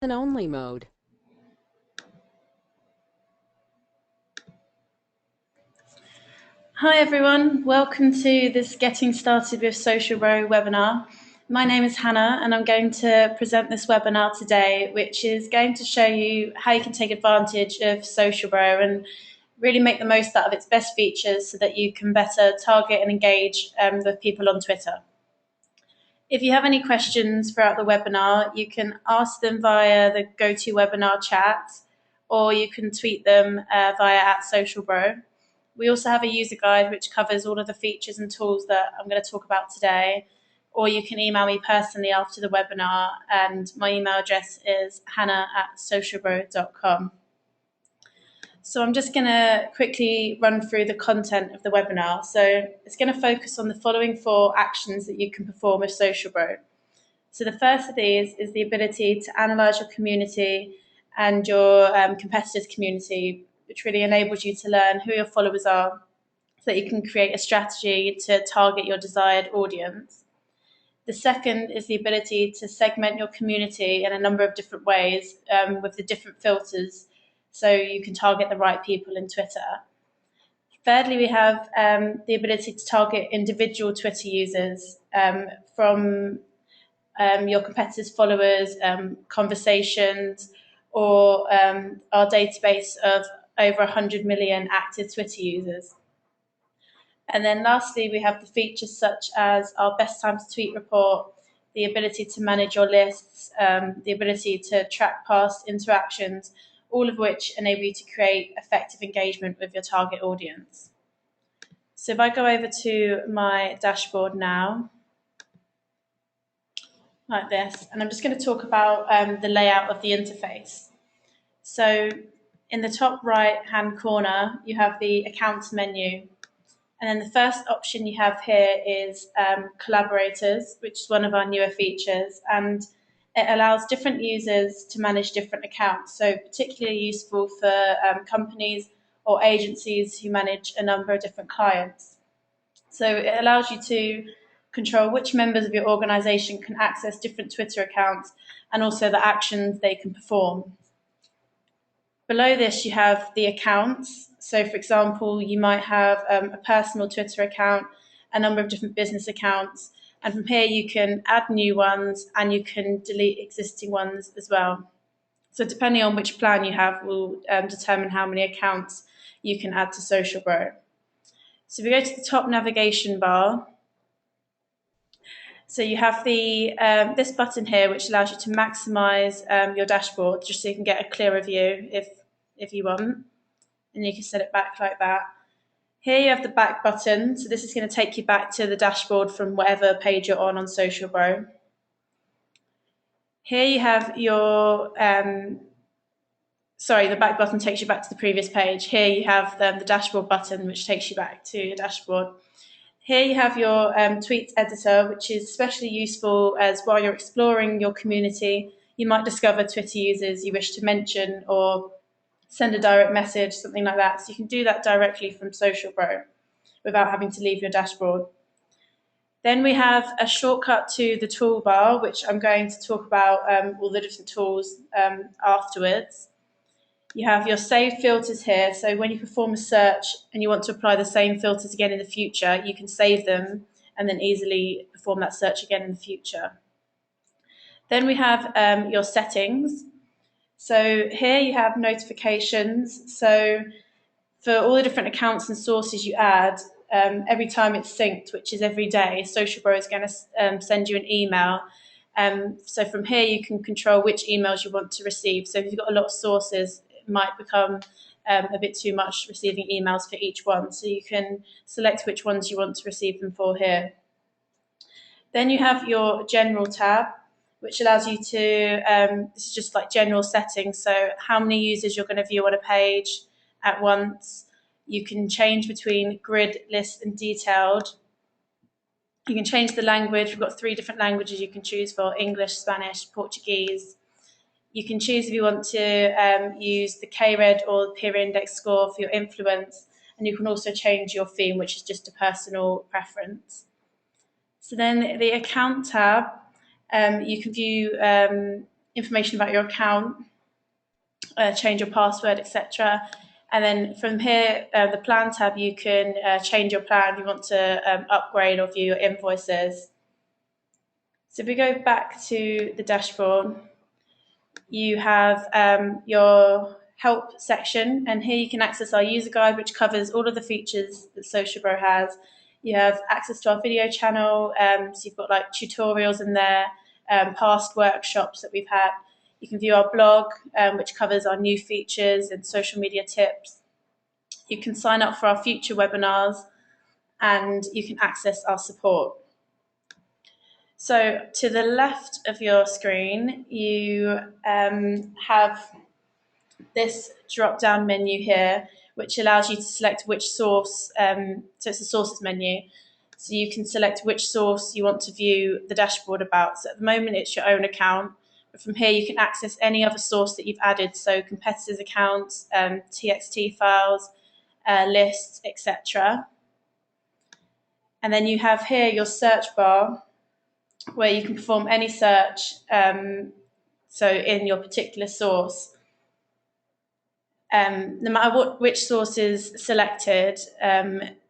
Listen only mode. Hi everyone, welcome to this Getting Started with SocialBro webinar. My name is Hannah and I'm going to present this webinar today, which is going to show you how you can take advantage of SocialBro and really make the most out of its best features so that you can better target and engage with people on Twitter. If you have any questions throughout the webinar, you can ask them via the GoToWebinar chat, or you can tweet them via @SocialBro. We also have a user guide which covers all of the features and tools that I'm going to talk about today, or you can email me personally after the webinar, and my email address is hannah@socialbro.com. So I'm just going to quickly run through the content of the webinar. So it's going to focus on the following 4 actions that you can perform with SocialBro. So the first of these is the ability to analyse your community and your competitors' community, which really enables you to learn who your followers are so that you can create a strategy to target your desired audience. The second is the ability to segment your community in a number of different ways with the different filters so you can target the right people in Twitter. Thirdly, we have the ability to target individual Twitter users from your competitors' followers, conversations, or our database of over 100 million active Twitter users. And then lastly, we have the features such as our best time to tweet report, the ability to manage your lists, the ability to track past interactions, all of which enable you to create effective engagement with your target audience. So if I go over to my dashboard now, like this, and I'm just going to talk about the layout of the interface. So in the top right hand corner, you have the accounts menu. And then the first option you have here is collaborators, which is one of our newer features. And it allows different users to manage different accounts. So particularly useful for companies or agencies who manage a number of different clients. So it allows you to control which members of your organization can access different Twitter accounts and also the actions they can perform. Below this, you have the accounts. So, for example, you might have a personal Twitter account, a number of different business accounts, and from here you can add new ones and you can delete existing ones as well. So, depending on which plan you have, will determine how many accounts you can add to SocialBro. So, if we go to the top navigation bar, so you have the this button here, which allows you to maximize your dashboard, just so you can get a clearer view if you want, and you can set it back like that. Here you have the back button, so this is going to take you back to the dashboard from whatever page you're on SocialBro. Here you have your the back button takes you back to the previous page. Here you have the dashboard button, which takes you back to your dashboard. Here you have your tweet editor, which is especially useful as while you're exploring your community, you might discover Twitter users you wish to mention or send a direct message, something like that. So you can do that directly from SocialBro without having to leave your dashboard. Then we have a shortcut to the toolbar, which I'm going to talk about all the different tools afterwards. You have your save filters here. So when you perform a search and you want to apply the same filters again in the future, you can save them and then easily perform that search again in the future. Then we have your settings. So here you have notifications. So for all the different accounts and sources you add, every time it's synced, which is every day, SocialBro is going to send you an email. So from here you can control which emails you want to receive. So if you've got a lot of sources, it might become a bit too much receiving emails for each one. So you can select which ones you want to receive them for here. Then you have your general tab, which allows you to, this is just like general settings. So how many users you're going to view on a page at once. You can change between grid, list, and detailed. You can change the language. We've got 3 different languages you can choose for: English, Spanish, Portuguese. You can choose if you want to use the K-Red or the peer index score for your influence. And you can also change your theme, which is just a personal preference. So then the account tab, you can view information about your account, change your password, etc. And then from here, the plan tab, you can change your plan if you want to upgrade or view your invoices. So if we go back to the dashboard, you have your help section, and here you can access our user guide, which covers all of the features that SocialBro has. You have access to our video channel, so you've got like tutorials in there, past workshops that we've had. You can view our blog, which covers our new features and social media tips. You can sign up for our future webinars, and you can access our support. So to the left of your screen, you have this drop-down menu here, which allows you to select which source, so it's a sources menu. So you can select which source you want to view the dashboard about. So at the moment, it's your own account. But from here, you can access any other source that you've added, so competitors' accounts, TXT files, lists, etc. And then you have here your search bar, where you can perform any search, so in your particular source. No matter which source is selected,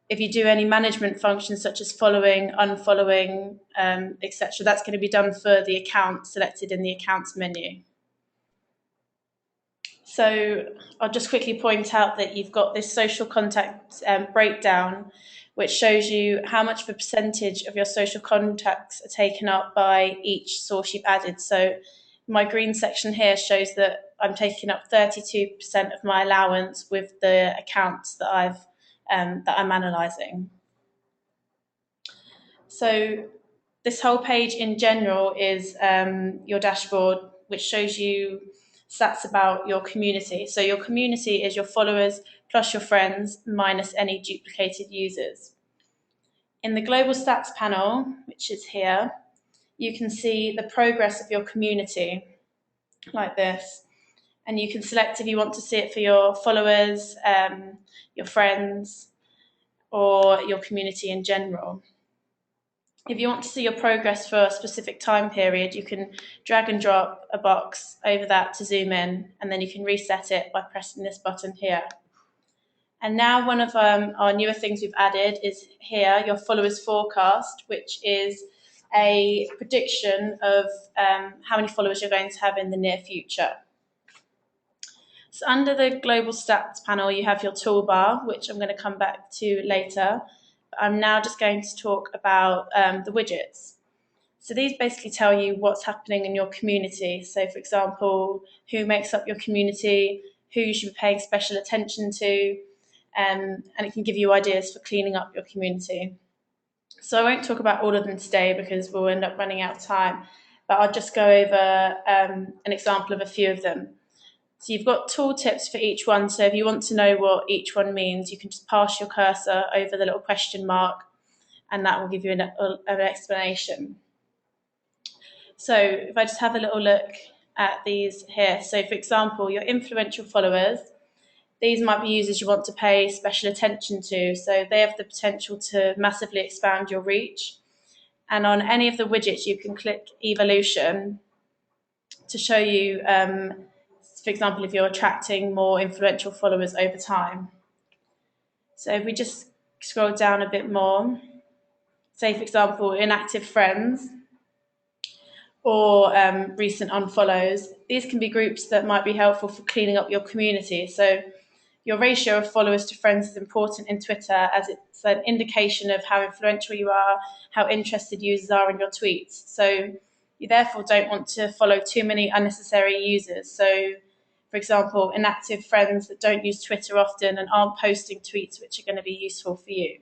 if you do any management functions such as following, unfollowing, etc., that's going to be done for the account selected in the accounts menu. So I'll just quickly point out that you've got this social contact breakdown, which shows you how much of a percentage of your social contacts are taken up by each source you've added. So my green section here shows that I'm taking up 32% of my allowance with the accounts that I'm analysing. So this whole page in general is your dashboard, which shows you stats about your community. So your community is your followers plus your friends minus any duplicated users. In the global stats panel, which is here, you can see the progress of your community like this. And you can select if you want to see it for your followers, your friends, or your community in general. If you want to see your progress for a specific time period, you can drag and drop a box over that to zoom in, and then you can reset it by pressing this button here. And now one of our newer things we've added is here, your followers forecast, which is a prediction of how many followers you're going to have in the near future. So under the global stats panel, you have your toolbar, which I'm going to come back to later. I'm now just going to talk about the widgets. So these basically tell you what's happening in your community. So for example, who makes up your community, who you should be paying special attention to, and it can give you ideas for cleaning up your community. So I won't talk about all of them today because we'll end up running out of time, but I'll just go over an example of a few of them. So you've got tooltips for each one. So if you want to know what each one means, you can just pass your cursor over the little question mark, and that will give you an explanation. So if I just have a little look at these here. So for example, your influential followers, these might be users you want to pay special attention to. So they have the potential to massively expand your reach. And on any of the widgets, you can click evolution to show you, for example, if you're attracting more influential followers over time. So if we just scroll down a bit more, say, for example, inactive friends or recent unfollows, these can be groups that might be helpful for cleaning up your community. So your ratio of followers to friends is important in Twitter, as it's an indication of how influential you are, how interested users are in your tweets. So you therefore don't want to follow too many unnecessary users. So for example, inactive friends that don't use Twitter often and aren't posting tweets which are going to be useful for you.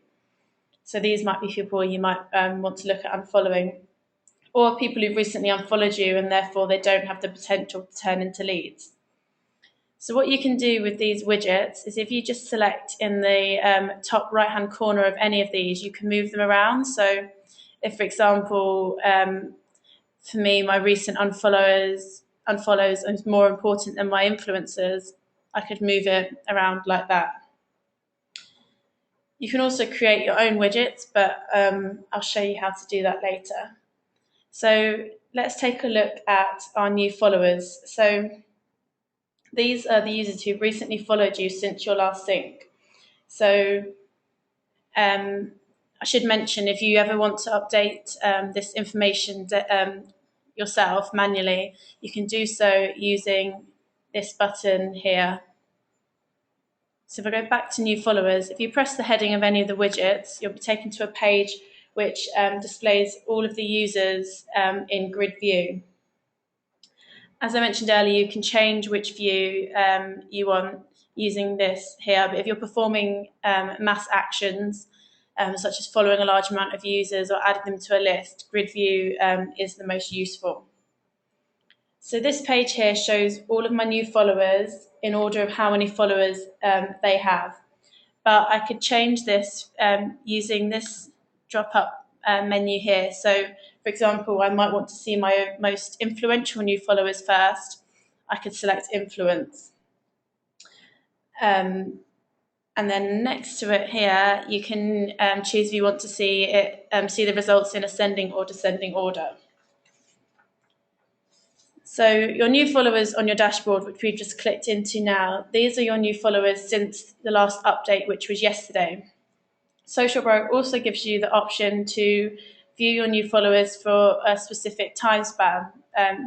So these might be people you might want to look at unfollowing, or people who've recently unfollowed you and therefore they don't have the potential to turn into leads. So what you can do with these widgets is if you just select in the top right-hand corner of any of these, you can move them around. So if, for example, for me, my recent unfollows is more important than my influencers, I could move it around like that. You can also create your own widgets, but I'll show you how to do that later. So let's take a look at our new followers. So these are the users who've recently followed you since your last sync. So I should mention, if you ever want to update this information yourself manually, you can do so using this button here. So if I go back to new followers, if you press the heading of any of the widgets, you'll be taken to a page which displays all of the users in grid view. As I mentioned earlier, you can change which view you want using this here, but if you're performing mass actions, such as following a large amount of users or adding them to a list, grid view is the most useful. So this page here shows all of my new followers in order of how many followers they have. But I could change this using this drop-up menu here. So, for example, I might want to see my most influential new followers first. I could select influence. And then next to it here, you can choose if you want to see it, see the results in ascending or descending order. So your new followers on your dashboard, which we've just clicked into now, these are your new followers since the last update, which was yesterday. SocialBro also gives you the option to view your new followers for a specific time span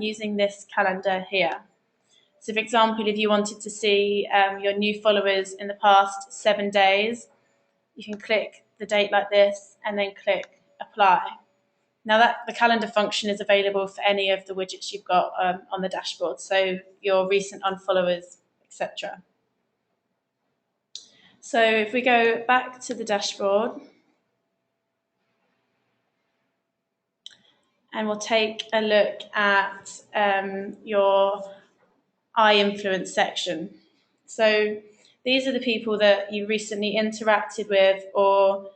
using this calendar here. So for example, if you wanted to see your new followers in the past 7 days, you can click the date like this and then click apply. Now that the calendar function is available for any of the widgets you've got on the dashboard, so your recent unfollowers, etc. So if we go back to the dashboard, and we'll take a look at your influence section. So these are the people that you recently interacted with, or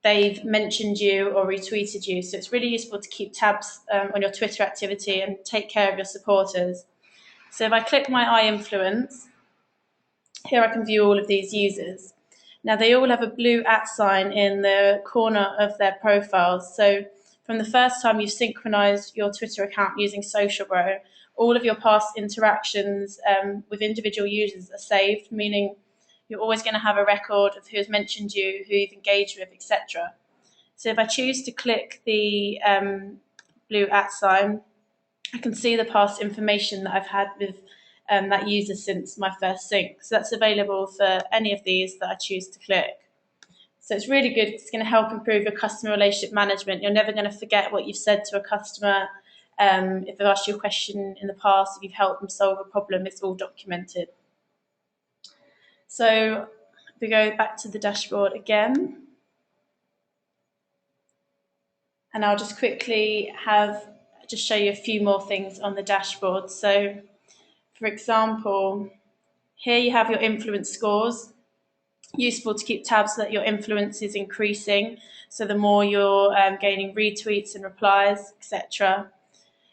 they've mentioned you or retweeted you. So it's really useful to keep tabs on your Twitter activity and take care of your supporters. So if I click my influence, here I can view all of these users. Now they all have a blue @ sign in the corner of their profiles. So from the first time you've synchronized your Twitter account using SocialBro, all of your past interactions with individual users are saved, meaning you're always going to have a record of who's mentioned you, who you've engaged with, etc. So if I choose to click the blue @ sign, I can see the past information that I've had with that user since my first sync. So that's available for any of these that I choose to click. So it's really good. It's going to help improve your customer relationship management. You're never going to forget what you've said to a customer. If they've asked you a question in the past, if you've helped them solve a problem, it's all documented. So if we go back to the dashboard again, and I'll just quickly just show you a few more things on the dashboard. So for example, here you have your influence scores. Useful to keep tabs so that your influence is increasing. So the more you're gaining retweets and replies, etc.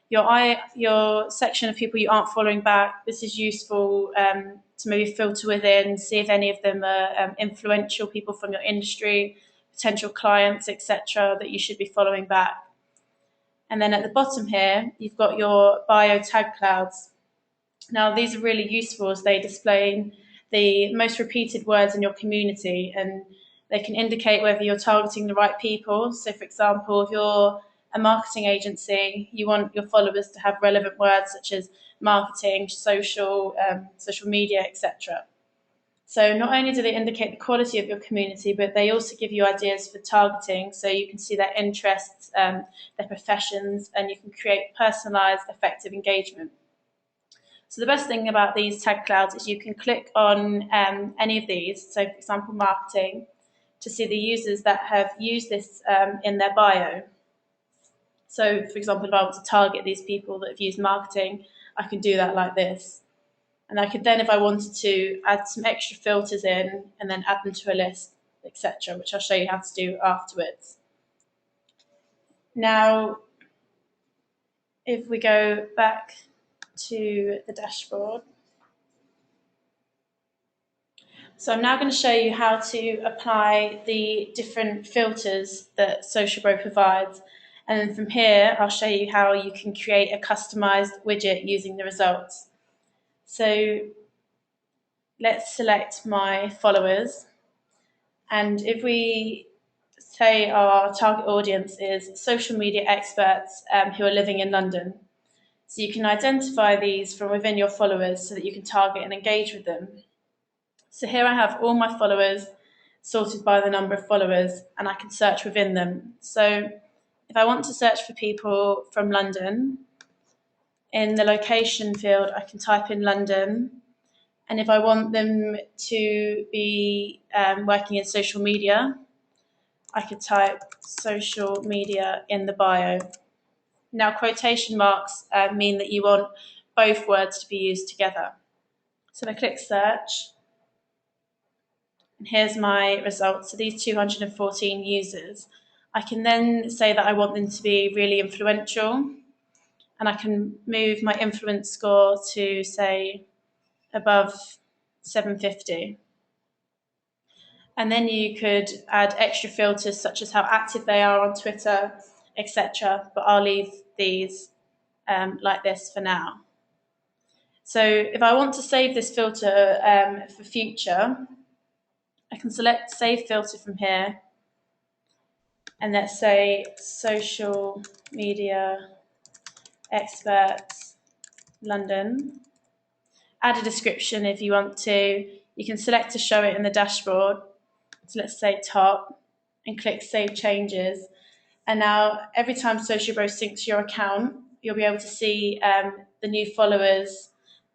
Your section of people you aren't following back. This is useful to maybe filter within, see if any of them are influential people from your industry, potential clients, etc. that you should be following back. And then at the bottom here, you've got your bio tag clouds. Now these are really useful as they display the most repeated words in your community, and they can indicate whether you're targeting the right people. So for example, if you're a marketing agency, you want your followers to have relevant words such as marketing, social media, etc. So not only do they indicate the quality of your community, but they also give you ideas for targeting, so you can see their interests, their professions, and you can create personalized, effective engagement. So the best thing about these tag clouds is you can click on any of these, so for example marketing, to see the users that have used this in their bio. So for example, if I want to target these people that have used marketing, I can do that like this. And I could then, if I wanted to, add some extra filters in and then add them to a list, etc., which I'll show you how to do afterwards. Now, if we go back to the dashboard. So I'm now going to show you how to apply the different filters that SocialBro provides. And then from here, I'll show you how you can create a customized widget using the results. So let's select my followers. And if we say our target audience is social media experts who are living in London, so you can identify these from within your followers so that you can target and engage with them. So here I have all my followers sorted by the number of followers, and I can search within them. So if I want to search for people from London, in the location field, I can type in London. And if I want them to be working in social media, I could type social media in the bio. Now, quotation marks mean that you want both words to be used together. So I click search, and here's my results. So these 214 users. I can then say that I want them to be really influential, and I can move my influence score to, say, above 750. And then you could add extra filters such as how active they are on Twitter, etc. But I'll leave these like this for now. So if I want to save this filter for future, I can select Save Filter from here. And let's say Social Media Experts London. Add a description if you want to. You can select to show it in the dashboard. So let's say top and click Save Changes. And now every time SocialBro syncs your account, you'll be able to see the new followers,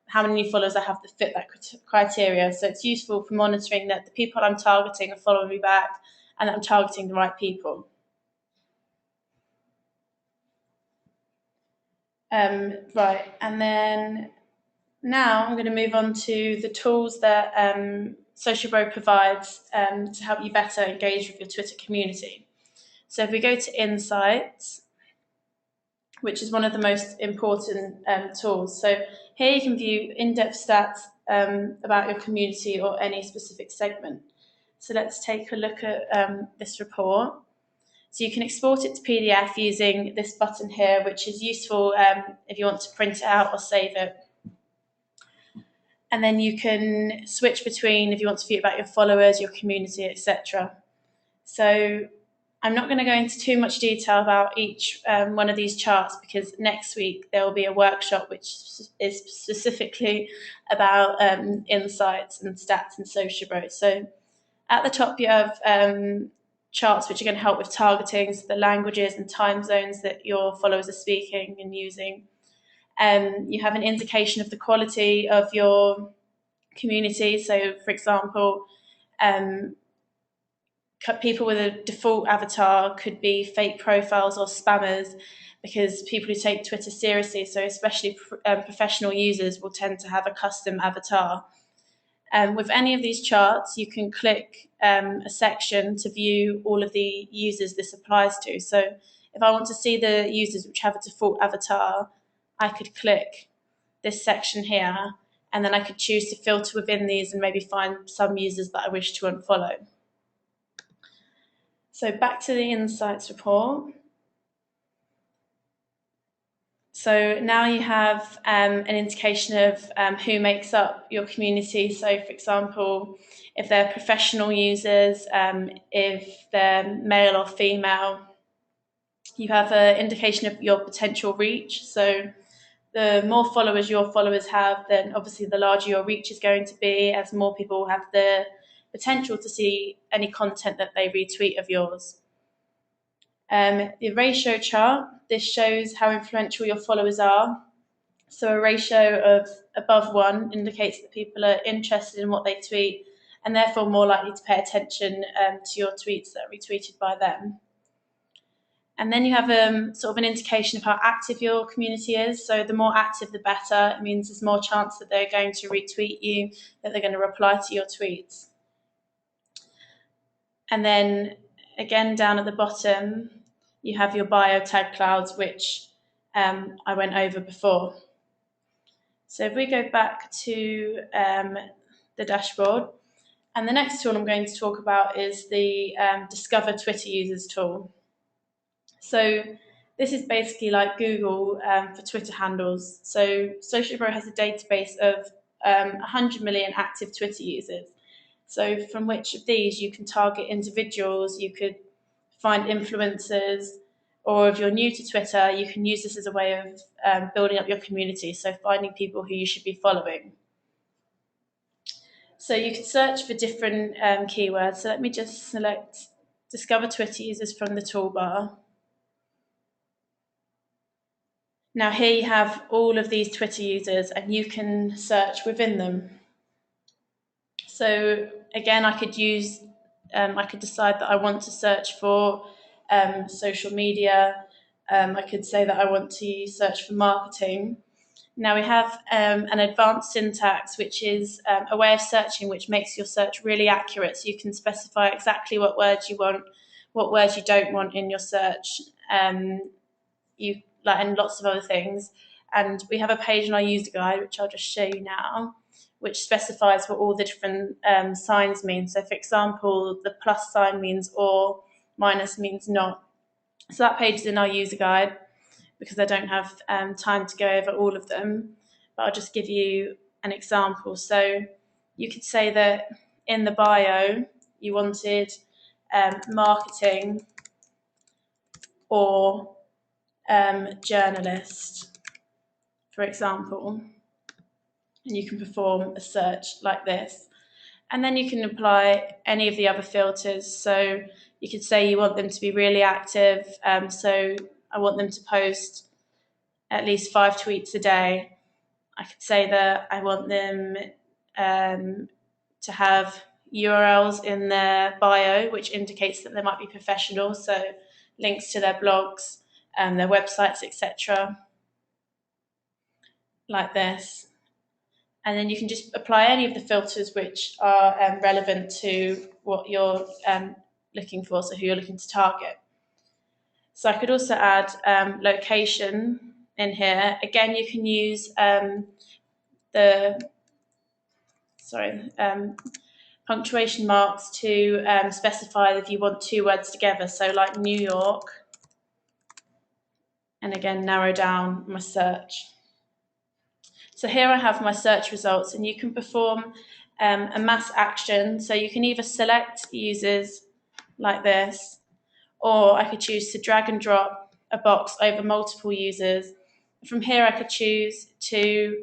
how many new followers I have that fit that criteria. So it's useful for monitoring that the people I'm targeting are following me back and that I'm targeting the right people. Right, and then now I'm going to move on to the tools that SocialBro provides to help you better engage with your Twitter community. So if we go to Insights, which is one of the most important tools. So here you can view in-depth stats about your community or any specific segment. So let's take a look at this report. So you can export it to PDF using this button here, which is useful if you want to print it out or save it. And then you can switch between if you want to view about your followers, your community, etc. So I'm not going to go into too much detail about each one of these charts because next week there will be a workshop which is specifically about insights and stats in SocialBro. So at the top you have charts which are going to help with targeting, so the languages and time zones that your followers are speaking and using. You have an indication of the quality of your community. So, for example, people with a default avatar could be fake profiles or spammers because people who take Twitter seriously, so especially professional users, will tend to have a custom avatar. With any of these charts, you can click a section to view all of the users this applies to. So if I want to see the users which have a default avatar, I could click this section here, and then I could choose to filter within these and maybe find some users that I wish to unfollow. So back to the Insights report. So now you have an indication of who makes up your community. So for example, if they're professional users, if they're male or female, you have an indication of your potential reach. So the more followers your followers have, then obviously the larger your reach is going to be, as more people have the potential to see any content that they retweet of yours. The ratio chart, this shows how influential your followers are. So a ratio of above 1 indicates that people are interested in what they tweet and therefore more likely to pay attention to your tweets that are retweeted by them. And then you have sort of an indication of how active your community is. So the more active, the better. It means there's more chance that they're going to retweet you, that they're going to reply to your tweets. And then again, down at the bottom, you have your bio tag clouds, which I went over before. So if we go back to the dashboard, and the next tool I'm going to talk about is the Discover Twitter Users tool. So This is basically like Google for Twitter handles. So SocialBro has a database of 100 million active Twitter users. So from which of these you can target individuals, you could find influencers, or if you're new to Twitter, you can use this as a way of building up your community, so finding people who you should be following. So you can search for different keywords. So let me just select Discover Twitter Users from the toolbar. Now here you have all of these Twitter users and you can search within them. So again, I could decide that I want to search for social media. I could say that I want to search for marketing. Now we have an advanced syntax, which is a way of searching which makes your search really accurate. So you can specify exactly what words you want, what words you don't want in your search, and lots of other things. And we have a page in our user guide, which I'll just show you now, which specifies what all the different signs mean. So for example, the plus sign means or, minus means not. So that page is in our user guide because I don't have time to go over all of them, but I'll just give you an example. So you could say that in the bio, you wanted marketing or journalist, for example, and you can perform a search like this. And then you can apply any of the other filters. So you could say you want them to be really active. So I want them to post at least 5 tweets a day. I could say that I want them to have URLs in their bio, which indicates that they might be professional. So links to their blogs, their websites, etc. Like this. And then you can just apply any of the filters which are relevant to what you're looking for, so who you're looking to target. So I could also add location in here. Again, you can use punctuation marks to specify if you want 2 words together. So like New York, and again, narrow down my search. So here I have my search results, and you can perform a mass action. So you can either select users like this, or I could choose to drag and drop a box over multiple users. From here, I could choose to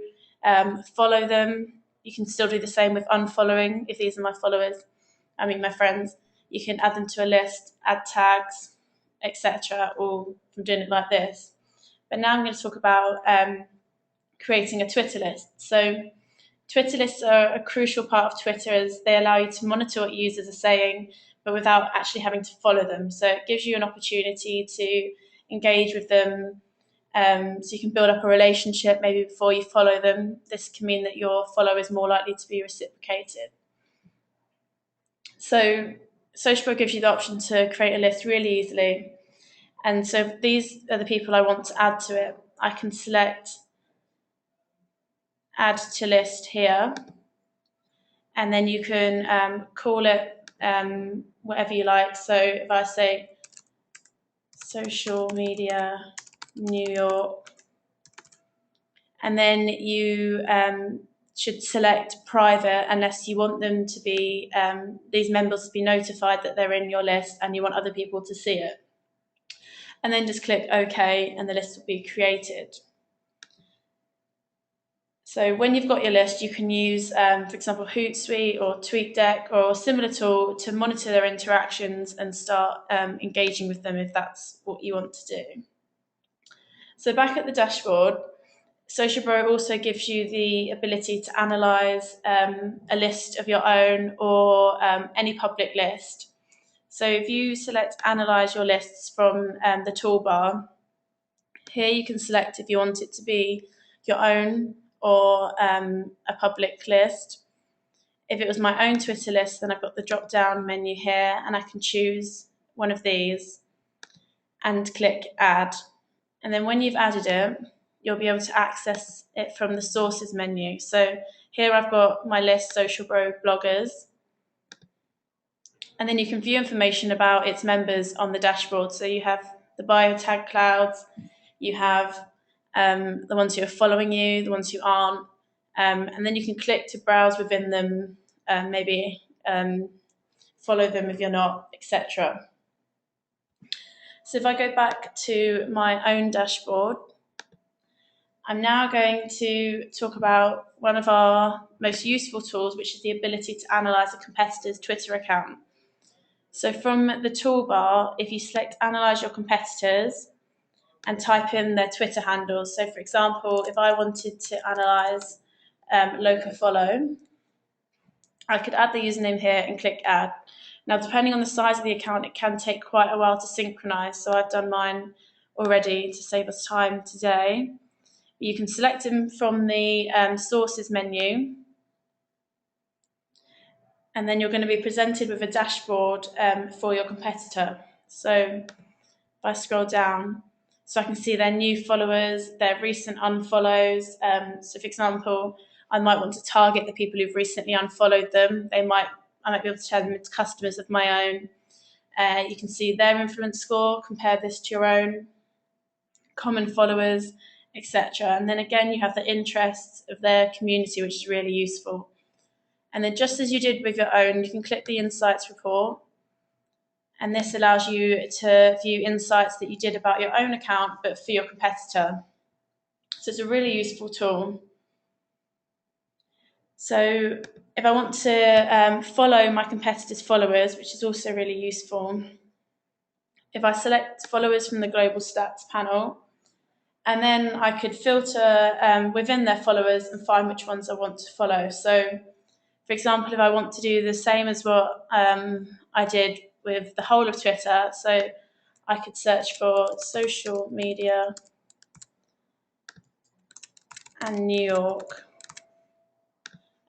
follow them. You can still do the same with unfollowing if these are my my friends. You can add them to a list, add tags, etc., all from doing it like this. But now I'm going to talk about creating a Twitter list. So Twitter lists are a crucial part of Twitter as they allow you to monitor what users are saying, but without actually having to follow them. So it gives you an opportunity to engage with them. So you can build up a relationship maybe before you follow them. This can mean that your follow is more likely to be reciprocated. So SocialBro gives you the option to create a list really easily. And so these are the people I want to add to it. I can select add to list here, and then you can call it whatever you like. So if I say social media New York, and then you should select private unless you want them to be these members to be notified that they're in your list and you want other people to see it. And then just click OK, and the list will be created. So when you've got your list, you can use, for example, Hootsuite or TweetDeck or a similar tool to monitor their interactions and start engaging with them if that's what you want to do. So back at the dashboard, SocialBro also gives you the ability to analyze a list of your own or any public list. So if you select Analyze your lists from the toolbar, here you can select if you want it to be your own or a public list. If it was my own Twitter list, then I've got the drop-down menu here, and I can choose one of these and click Add. And then when you've added it, you'll be able to access it from the Sources menu. So here I've got my list, SocialBro bloggers, and then you can view information about its members on the dashboard. So you have the bio tag clouds, you have the ones who are following you, the ones who aren't, and then you can click to browse within them, maybe follow them if you're not, etc. So if I go back to my own dashboard, I'm now going to talk about one of our most useful tools, which is the ability to analyze a competitor's Twitter account. So from the toolbar, if you select Analyze Your Competitors and type in their Twitter handles, so for example, if I wanted to analyze Locafollow, I could add the username here and click Add. Now, depending on the size of the account, it can take quite a while to synchronize, so I've done mine already to save us time today. You can select them from the sources menu, and then you're going to be presented with a dashboard for your competitor. So if I scroll down, so I can see their new followers, their recent unfollows. So for example, I might want to target the people who've recently unfollowed them. I might be able to turn them into customers of my own. You can see their influence score, compare this to your own, common followers, etc. And then again, you have the interests of their community, which is really useful. And then just as you did with your own, you can click the Insights report. And this allows you to view insights that you did about your own account, but for your competitor. So it's a really useful tool. So if I want to follow my competitor's followers, which is also really useful, if I select followers from the global stats panel, and then I could filter within their followers and find which ones I want to follow. So, for example, if I want to do the same as what I did with the whole of Twitter, so I could search for social media and New York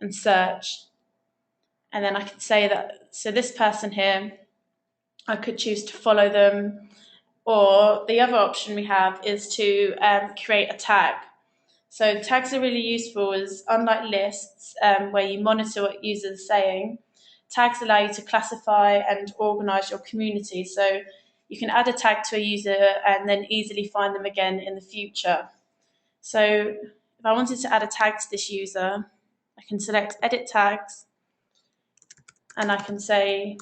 and search. And then I could say that, so this person here, I could choose to follow them. Or the other option we have is to create a tag. So tags are really useful as, unlike lists where you monitor what users are saying, tags allow you to classify and organize your community. So you can add a tag to a user and then easily find them again in the future. So if I wanted to add a tag to this user, I can select Edit Tags, and I can say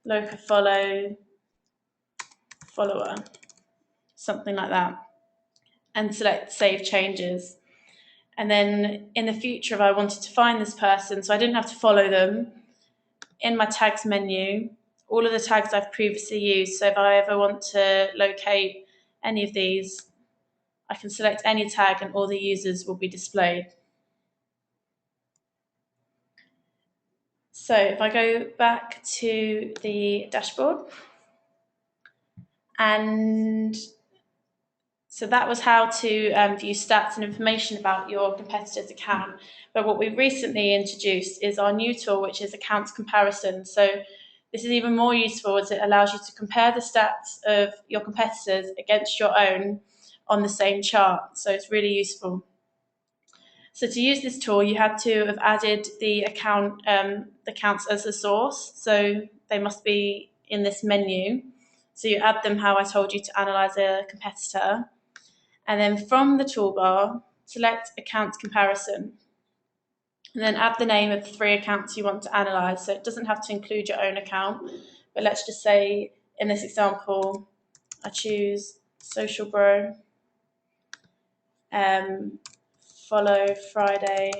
Locafollow follower, something like that, and select Save Changes. And then in the future, if I wanted to find this person, so I didn't have to follow them, in my tags menu, all of the tags I've previously used, so if I ever want to locate any of these, I can select any tag and all the users will be displayed. So if I go back to the dashboard, and so that was how to view stats and information about your competitor's account. But what we've recently introduced is our new tool, which is accounts comparison. So this is even more useful as it allows you to compare the stats of your competitors against your own on the same chart. So it's really useful. So to use this tool, you had to have added the accounts as a source. So they must be in this menu. So you add them how I told you to analyze a competitor. And then from the toolbar, select Accounts Comparison. And then add the name of the 3 accounts you want to analyze. So it doesn't have to include your own account. But let's just say, in this example, I choose SocialBro, follow Friday,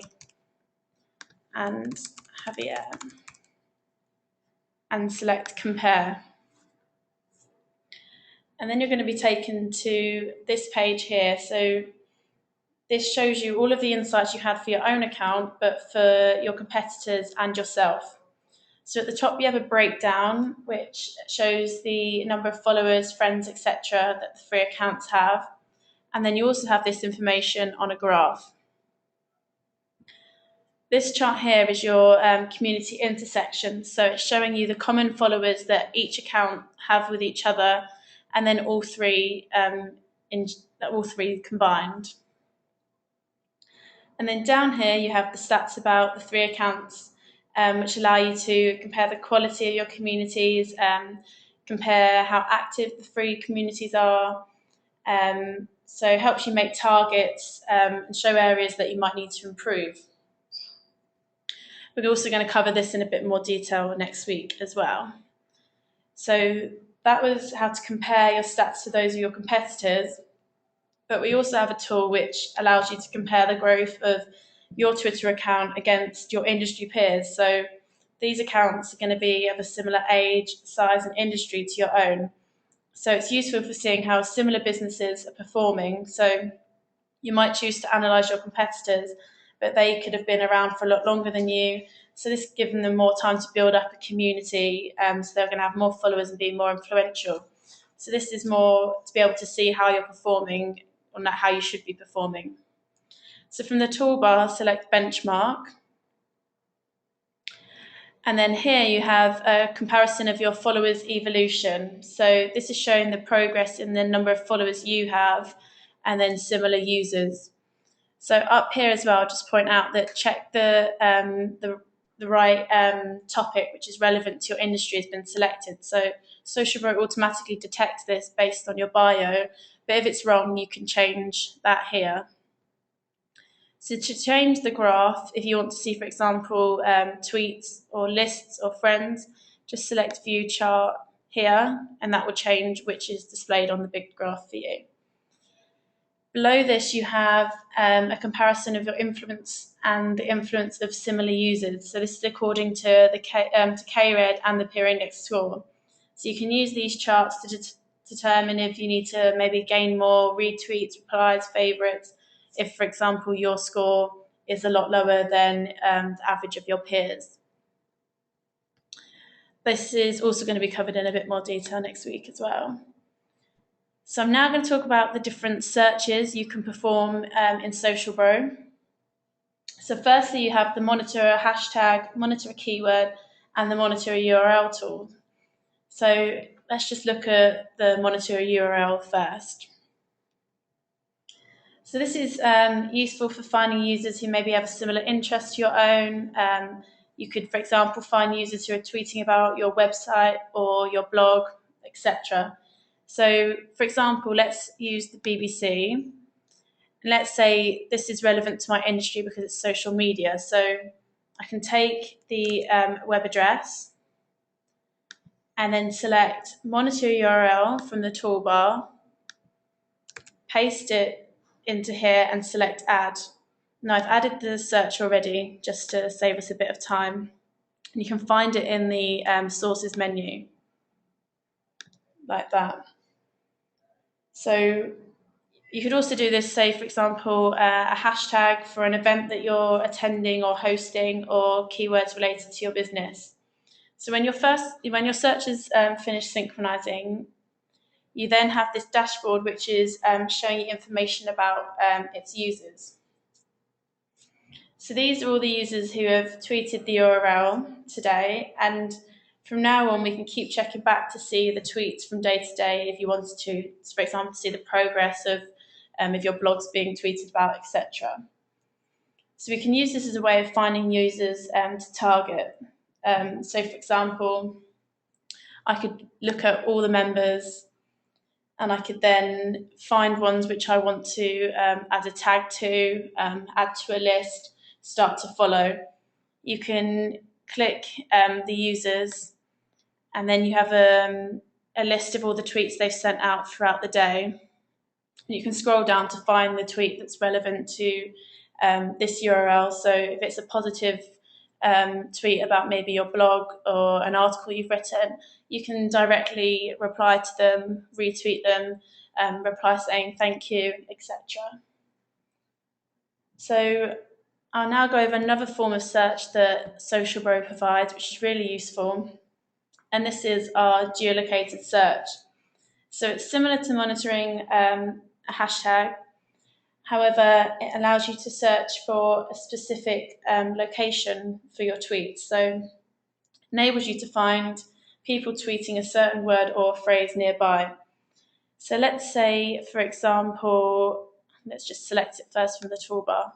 and Javier, and select Compare. And then you're going to be taken to this page here. So this shows you all of the insights you had for your own account, but for your competitors and yourself. So at the top, you have a breakdown, which shows the number of followers, friends, etc. that the 3 accounts have. And then you also have this information on a graph. This chart here is your community intersection. So it's showing you the common followers that each account have with each other, and then all three combined. And then down here, you have the stats about the 3 accounts, which allow you to compare the quality of your communities, compare how active the free communities are. So it helps you make targets and show areas that you might need to improve. We're also going to cover this in a bit more detail next week as well. So that was how to compare your stats to those of your competitors. But we also have a tool which allows you to compare the growth of your Twitter account against your industry peers. So these accounts are going to be of a similar age, size, and industry to your own. So it's useful for seeing how similar businesses are performing. So you might choose to analyse your competitors, but they could have been around for a lot longer than you. So this gives them more time to build up a community, so they're going to have more followers and be more influential. So this is more to be able to see how you're performing, or not how you should be performing. So from the toolbar, select benchmark. And then here you have a comparison of your followers' evolution. So this is showing the progress in the number of followers you have and then similar users. So up here as well, just point out that check the right topic which is relevant to your industry has been selected. So SocialBro automatically detects this based on your bio, but if it's wrong, you can change that here. So to change the graph, if you want to see, for example, tweets or lists or friends, just select View Chart here, and that will change which is displayed on the big graph for you. Below this, you have a comparison of your influence and the influence of similar users. So this is according to the K-Red and the peer index score. So you can use these charts to determine if you need to maybe gain more retweets, replies, favourites, if, for example, your score is a lot lower than the average of your peers. This is also going to be covered in a bit more detail next week as well. So I'm now going to talk about the different searches you can perform in SocialBro. So firstly, you have the monitor a hashtag, monitor a keyword, and the monitor a URL tool. So let's just look at the monitor a URL first. So this is useful for finding users who maybe have a similar interest to your own. You could, for example, find users who are tweeting about your website or your blog, etc. So, for example, let's use the BBC. Let's say this is relevant to my industry because it's social media. So I can take the web address and then select monitor URL from the toolbar, paste it into here and select add. Now I've added the search already just to save us a bit of time. And you can find it in the sources menu, like that. So you could also do this, say, for example, a hashtag for an event that you're attending or hosting, or keywords related to your business. So when your search is finished synchronizing, you then have this dashboard which is showing you information about its users. So these are all the users who have tweeted the URL today, and from now on we can keep checking back to see the tweets from day to day if you wanted to, for example, see the progress of if your blog's being tweeted about, etc. So we can use this as a way of finding users to target. So for example, I could look at all the members and I could then find ones which I want to add a tag to, add to a list, start to follow. You can click the users and then you have a list of all the tweets they've sent out throughout the day. You can scroll down to find the tweet that's relevant to this URL. So if it's a positive tweet about maybe your blog or an article you've written, you can directly reply to them, retweet them, reply saying thank you, etc. So I'll now go over another form of search that SocialBro provides, which is really useful, and this is our geolocated search. So it's similar to monitoring a hashtag. However, it allows you to search for a specific location for your tweets. So it enables you to find people tweeting a certain word or phrase nearby. So let's say, for example, let's just select it first from the toolbar.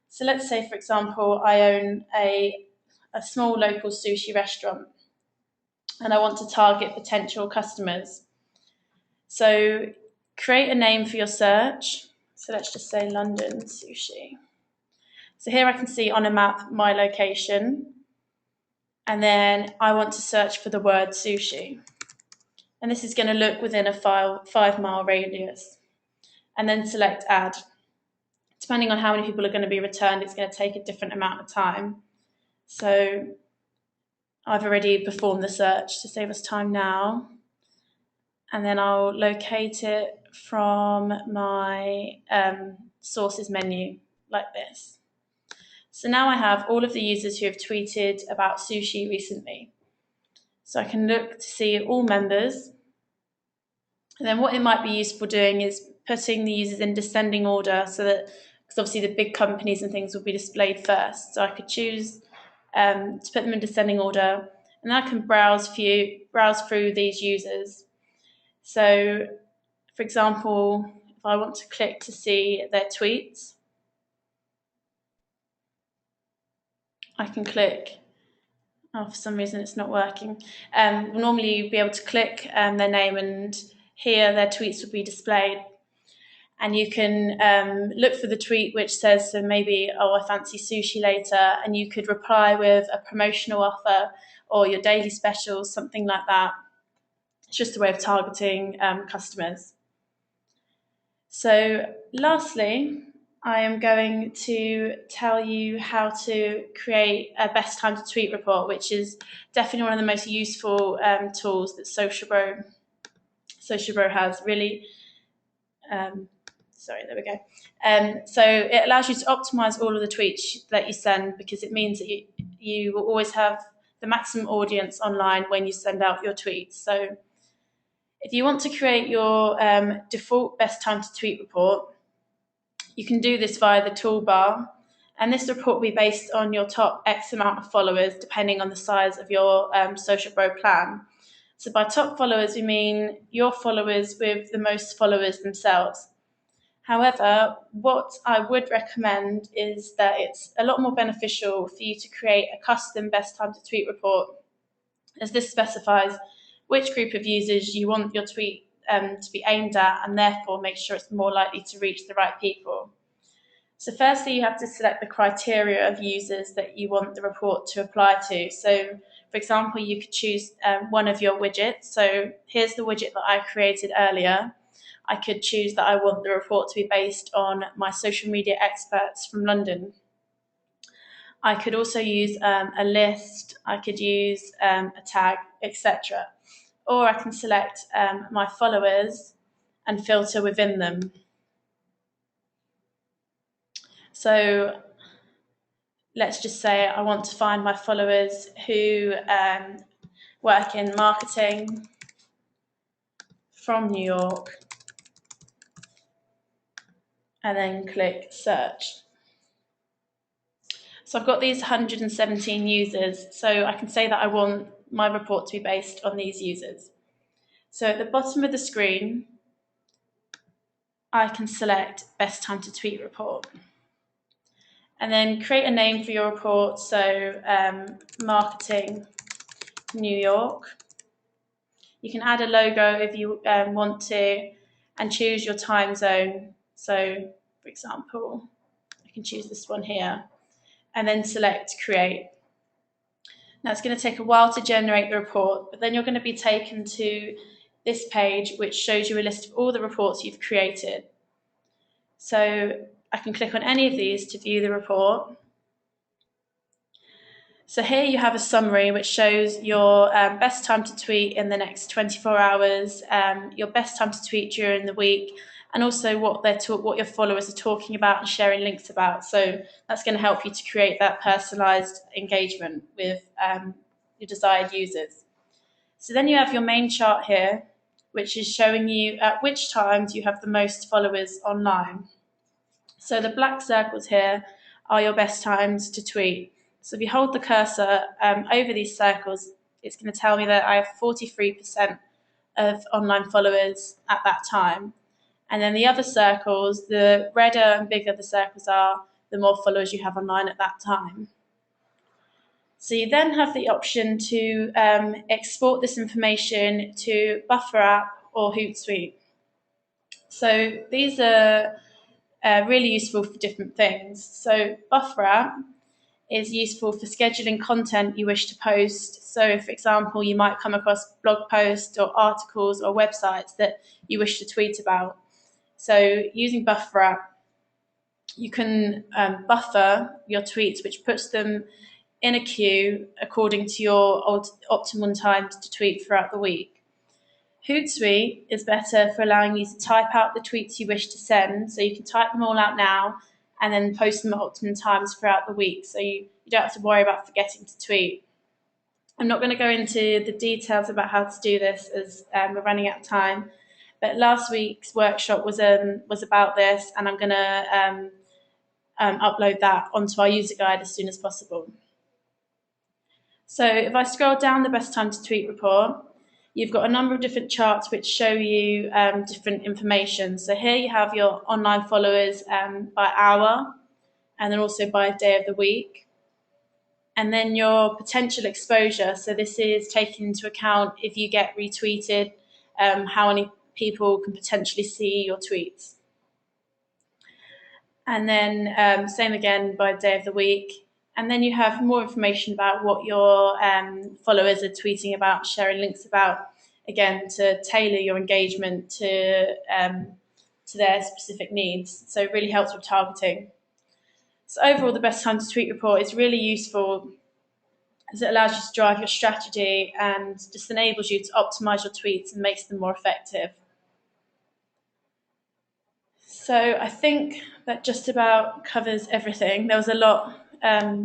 So let's say, for example, I own a small local sushi restaurant. and I want to target potential customers. So create a name for your search. So let's just say London sushi. So here I can see on a map my location, and then I want to search for the word sushi. And this is going to look within a 5-mile radius. And then select add. Depending on how many people are going to be returned, it's going to take a different amount of time. So I've already performed the search to save us time now. And then I'll locate it from my sources menu like this. So now I have all of the users who have tweeted about sushi recently. So I can look to see all members. And then what it might be useful doing is putting the users in descending order, so that, because obviously the big companies and things will be displayed first. So I could choose to put them in descending order, and then I can browse through these users. So, for example, if I want to click to see their tweets, I can click. Oh, for some reason it's not working. Normally you'd be able to click their name, and here their tweets will be displayed. And you can look for the tweet which says, so maybe, oh, I fancy sushi later, and you could reply with a promotional offer or your daily specials, something like that. It's just a way of targeting customers. So lastly, I am going to tell you how to create a best time to tweet report, which is definitely one of the most useful tools that SocialBro has. Really, sorry, there we go. So it allows you to optimize all of the tweets that you send, because it means that you will always have the maximum audience online when you send out your tweets. So if you want to create your default best time to tweet report, you can do this via the toolbar, and this report will be based on your top X amount of followers, depending on the size of your SocialBro plan. So by top followers, we mean your followers with the most followers themselves. However, what I would recommend is that it's a lot more beneficial for you to create a custom best time to tweet report, as this specifies which group of users you want your tweet to be aimed at, and therefore make sure it's more likely to reach the right people. So firstly, you have to select the criteria of users that you want the report to apply to. So for example, you could choose one of your widgets. So here's the widget that I created earlier. I could choose that I want the report to be based on my social media experts from London. I could also use a list, I could use a tag, etc. Or I can select my followers and filter within them. So let's just say I want to find my followers who work in marketing from New York, and then click search. So I've got these 117 users, so I can say that I want my report to be based on these users. So at the bottom of the screen, I can select best time to tweet report, and then create a name for your report. So marketing New York. You can add a logo if you want to, and choose your time zone. So for example, I can choose this one here, and then select create. Now it's going to take a while to generate the report, but then you're going to be taken to this page, which shows you a list of all the reports you've created. So I can click on any of these to view the report. So here you have a summary which shows your best time to tweet in the next 24 hours, your best time to tweet during the week, and also what your followers are talking about and sharing links about. So that's going to help you to create that personalized engagement with your desired users. So then you have your main chart here, which is showing you at which times you have the most followers online. So the black circles here are your best times to tweet. So if you hold the cursor over these circles, it's going to tell me that I have 43% of online followers at that time. And then the other circles, the redder and bigger the circles are, the more followers you have online at that time. So you then have the option to export this information to Buffer app or Hootsuite. So these are really useful for different things. So Buffer app is useful for scheduling content you wish to post. So, for example, you might come across blog posts or articles or websites that you wish to tweet about. So, using Buffer app, you can buffer your tweets, which puts them in a queue according to your optimal times to tweet throughout the week. Hootsuite is better for allowing you to type out the tweets you wish to send. So you can type them all out now and then post them at optimum times throughout the week. So you don't have to worry about forgetting to tweet. I'm not going to go into the details about how to do this as we're running out of time. But last week's workshop was about this, and I'm going to upload that onto our user guide as soon as possible. So if I scroll down the best time to tweet report, you've got a number of different charts which show you different information. So here you have your online followers by hour, and then also by day of the week. And then your potential exposure. So this is taking into account if you get retweeted, how many people can potentially see your tweets. And then same again by day of the week. And then you have more information about what your followers are tweeting about, sharing links about, again, to tailor your engagement to their specific needs. So it really helps with targeting. So overall, the best time to tweet report is really useful as it allows you to drive your strategy and just enables you to optimize your tweets and makes them more effective. So I think that just about covers everything. There was a lot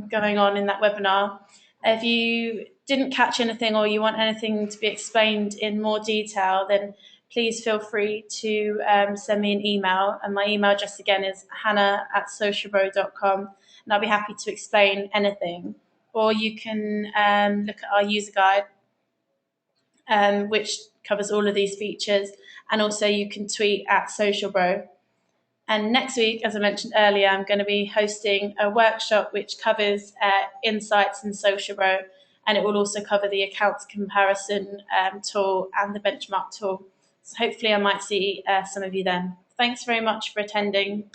going on in that webinar. If you didn't catch anything or you want anything to be explained in more detail, then please feel free to send me an email. And my email address again is hannah@socialbro.com, and I'll be happy to explain anything. Or you can look at our user guide, which covers all of these features. And also you can tweet at SocialBro. And next week, as I mentioned earlier, I'm going to be hosting a workshop which covers insights in SocialBro, and it will also cover the accounts comparison tool and the benchmark tool. So hopefully I might see some of you then. Thanks very much for attending,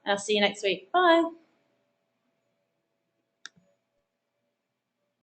and I'll see you next week. Bye.